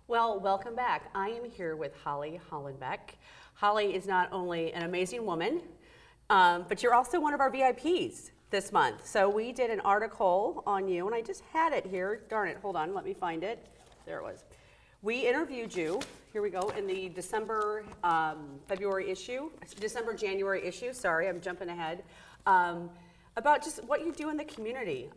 Well, welcome back. I am here with Holly Hollenbeck. Holly is not only an amazing woman, but you're also one of our VIPs this month. So we did an article on you, and I just had it here. Darn it, hold on, let me find it. There it was. We interviewed you, here we go, in the December, January issue, sorry, I'm jumping ahead, about just what you do in the community.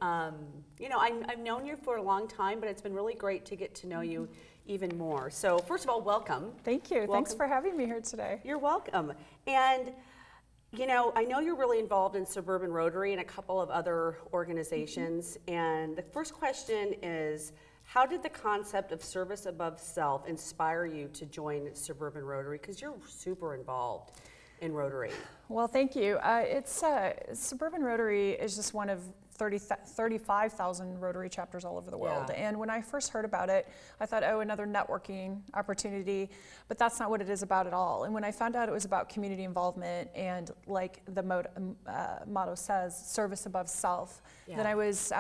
You know, I've known you for a long time, but it's been really great to get to know you even more. So first of all, welcome. Thank you. Thanks for having me here today. You're welcome. And you know, I know you're really involved in Suburban Rotary and a couple of other organizations. And the first question is, how did the concept of service above self inspire you to join Suburban Rotary? Because you're super involved in Rotary. Well, thank you. Suburban Rotary is just one of 35,000 Rotary chapters all over the world. Yeah. And when I first heard about it, I thought, oh, another networking opportunity, but that's not what it is about at all. And when I found out it was about community involvement and, like the motto says, service above self, then I was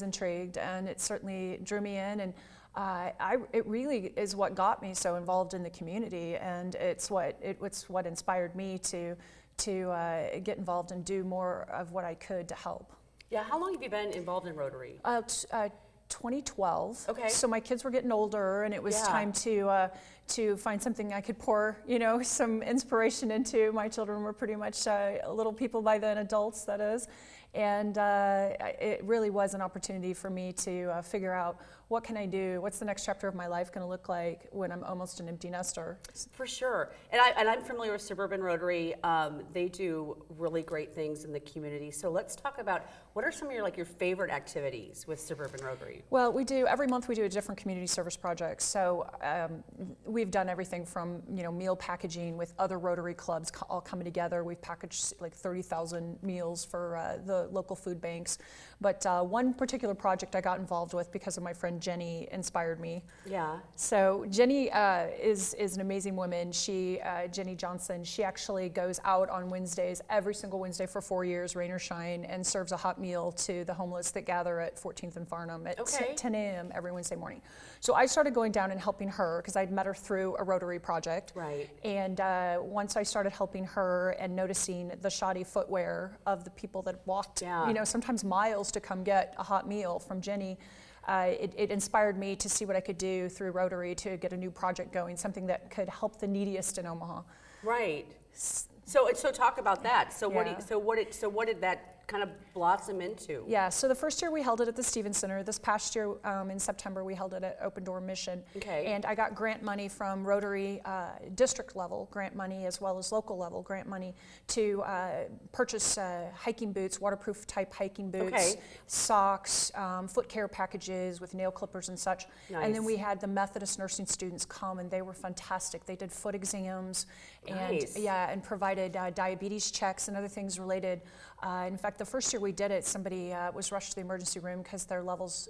intrigued, and it certainly drew me in. And it really is what got me so involved in the community, and it's what inspired me to get involved and do more of what I could to help. Yeah, how long have you been involved in Rotary? 2012. Okay. So my kids were getting older, and it was time to find something I could pour, some inspiration into. My children were pretty much little people by then, adults, that is. And it really was an opportunity for me to figure out, what can I do? What's the next chapter of my life going to look like when I'm almost an empty nester? For sure. And I'm familiar with Suburban Rotary. They do really great things in the community. So let's talk about, what are some of your favorite activities with Suburban Rotary? Well, every month we do a different community service project. So we've done everything from meal packaging with other Rotary clubs all coming together. We've packaged like 30,000 meals for the local food banks. But one particular project I got involved with because of my friend Jenny inspired me. Yeah. So Jenny is an amazing woman. Jenny Johnson, she actually goes out on Wednesdays, every single Wednesday for 4 years, rain or shine, and serves a hot meal to the homeless that gather at 14th and Farnham at 10 a.m. every Wednesday morning. So I started going down and helping her because I'd met her through a Rotary project. Right. And once I started helping her and noticing the shoddy footwear of the people that walked, sometimes miles to come get a hot meal from Jenny, it inspired me to see what I could do through Rotary to get a new project going, something that could help the neediest in Omaha. Right. So talk about that. So what did that kind of blossom into? Yeah. So the first year we held it at the Stevens Center. This past year in September we held it at Open Door Mission. Okay. And I got grant money from Rotary district level grant money as well as local level grant money to purchase hiking boots, waterproof type hiking boots, socks, foot care packages with nail clippers and such. Nice. And then we had the Methodist nursing students come, and they were fantastic. They did foot exams and provided diabetes checks and other things related. In fact, the first year we did it, somebody was rushed to the emergency room because their levels,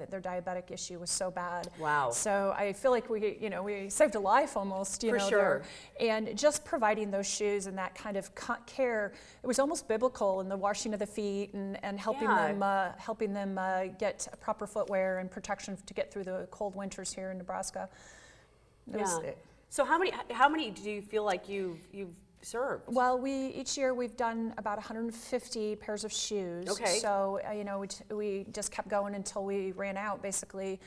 their diabetic issue was so bad. Wow. So I feel like we saved a life almost, For sure. there. And just providing those shoes and that kind of care, it was almost biblical in the washing of the feet and helping them get proper footwear and protection to get through the cold winters here in Nebraska. So how many do you feel like you've served? Well, each year we've done about 150 pairs of shoes. Okay. So we just kept going until we ran out, basically,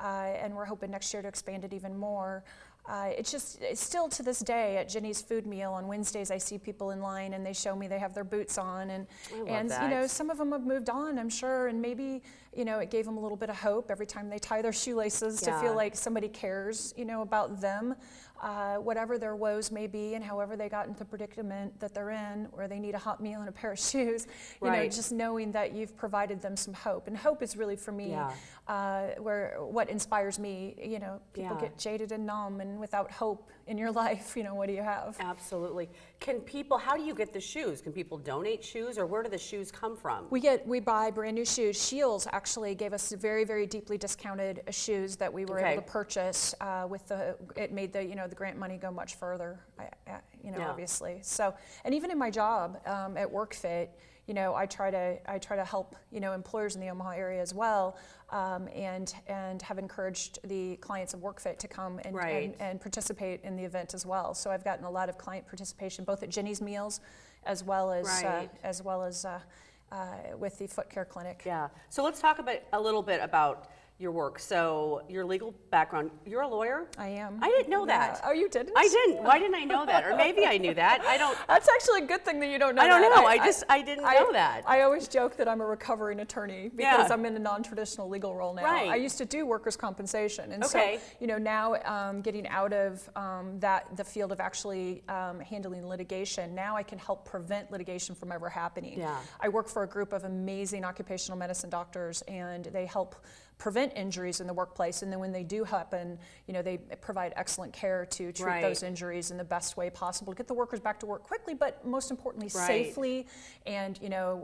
and we're hoping next year to expand it even more. It's still to this day at Jenny's food meal on Wednesdays, I see people in line and they show me they have their boots on, and some of them have moved on, I'm sure, and maybe it gave them a little bit of hope every time they tie their shoelaces to feel like somebody cares about them, whatever their woes may be and however they got into the predicament that they're in, where they need a hot meal and a pair of shoes. Just knowing that you've provided them some hope, and hope is really for me what inspires me. People get jaded and numb, and without hope in your life, what do you have? Absolutely. How do you get the shoes? Can people donate shoes, or where do the shoes come from? We buy brand new shoes. Shields actually gave us very, very deeply discounted shoes that we were able to purchase it made the grant money go much further, obviously. So, and even in my job at WorkFit, I try to help, employers in the Omaha area as well, and have encouraged the clients of WorkFit to come and participate in the event as well. So I've gotten a lot of client participation, both at Ginny's Meals, as well as with the Foot Care Clinic. Yeah. So let's talk a little bit about your work. So your legal background, you're a lawyer? I am. I didn't know that. Oh, you didn't? I didn't. Why didn't I know that? Or maybe I knew that. I don't. That's actually a good thing that you don't know. I don't that. know. I didn't know that. I always joke that I'm a recovering attorney because I'm in a non-traditional legal role now. Right. I used to do workers' compensation, and okay. so now getting out of the field of actually handling litigation, now I can help prevent litigation from ever happening. Yeah. I work for a group of amazing occupational medicine doctors, and they help prevent injuries in the workplace, and then when they do happen, they provide excellent care to treat those injuries in the best way possible to get the workers back to work quickly, but most importantly safely and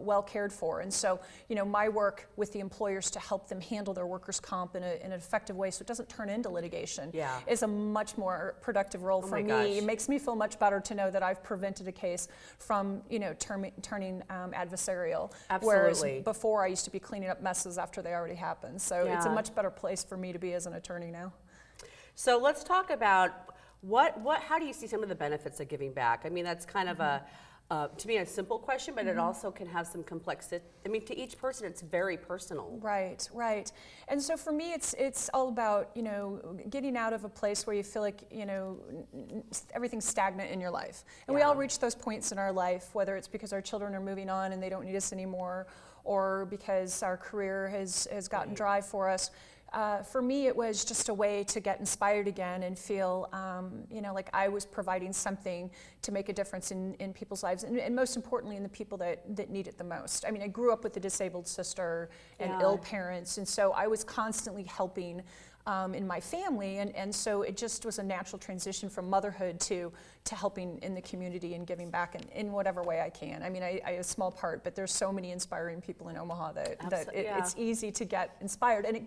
well cared for. And so my work with the employers to help them handle their workers' comp in an effective way so it doesn't turn into litigation is a much more productive role for me. Gosh. It makes me feel much better to know that I've prevented a case from turning adversarial. Absolutely. Whereas before I used to be cleaning up messes after they already happened. So it's a much better place for me to be as an attorney now. So let's talk about how do you see some of the benefits of giving back? I mean, that's kind of to me a simple question, but it also can have some complexity. I mean, to each person, it's very personal. Right. And so for me, it's all about, getting out of a place where you feel like, everything's stagnant in your life. And we all reach those points in our life, whether it's because our children are moving on and they don't need us anymore, or because our career has gotten dry for us. For me, it was just a way to get inspired again and feel, like I was providing something to make a difference in people's lives, and most importantly, in the people that need it the most. I mean, I grew up with a disabled sister and ill parents, and so I was constantly helping in my family, and so it just was a natural transition from motherhood to helping in the community and giving back in whatever way I can. I mean, I a small part, but there's so many inspiring people in Omaha that it's easy to get inspired, and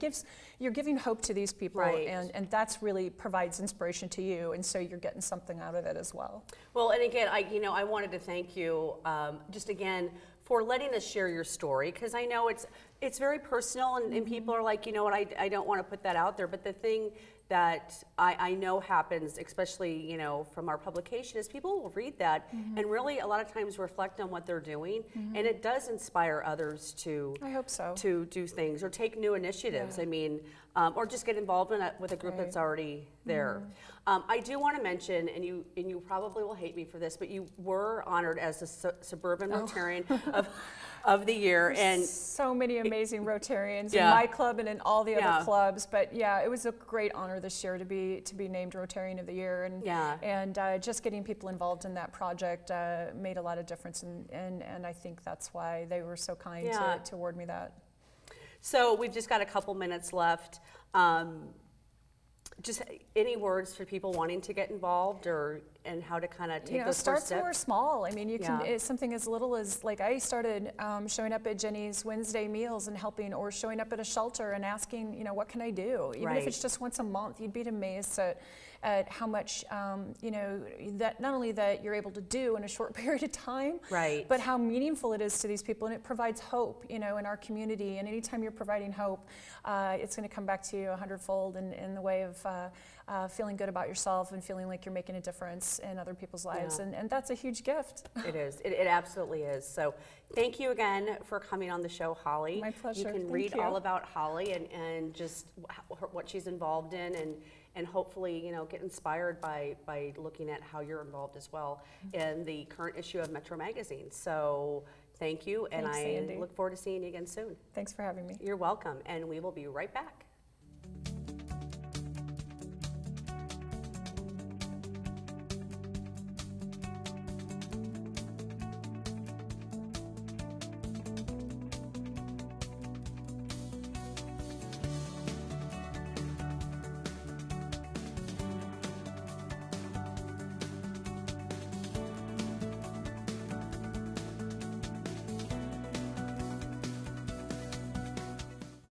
you're giving hope to these people, and that's really provides inspiration to you, and so you're getting something out of it as well. Well, and again, I wanted to thank you just again for letting us share your story, because I know it's very personal, and people are like, I don't want to put that out there, but the thing that I know happens, especially from our publication, is people will read that and really a lot of times reflect on what they're doing, and it does inspire others to I hope so. to do things or take new initiatives. I mean, or just get involved with a group that's already there. I do want to mention, and you probably will hate me for this, but you were honored as the Suburban Rotarian of the Year, and so many amazing Rotarians in my club and in all the other clubs. But it was a great honor this year to be named Rotarian of the Year, and just getting people involved in that project made a lot of difference, and I think that's why they were so kind to award me that. So we've just got a couple minutes left. Just any words for people wanting to get involved, and how to kind of take those start first steps? somewhere small. I mean, you can it's something as little as, like, I started showing up at Jenny's Wednesday meals and helping, or showing up at a shelter and asking, what can I do? Even if it's just once a month, you'd be amazed at how much, that not only that you're able to do in a short period of time, but how meaningful it is to these people, and it provides hope, in our community. And anytime you're providing hope, it's going to come back to you 100-fold in the way of feeling good about yourself and feeling like you're making a difference in other people's lives, and that's a huge gift. It is. It absolutely is. So thank you again for coming on the show, Holly. My pleasure. You can read all about Holly and just what she's involved in, and hopefully get inspired by looking at how you're involved as well in the current issue of Metro Magazine. So thank you, and Thanks, I Sandy. look forward to seeing you again soon. Thanks for having me. You're welcome, and we will be right back.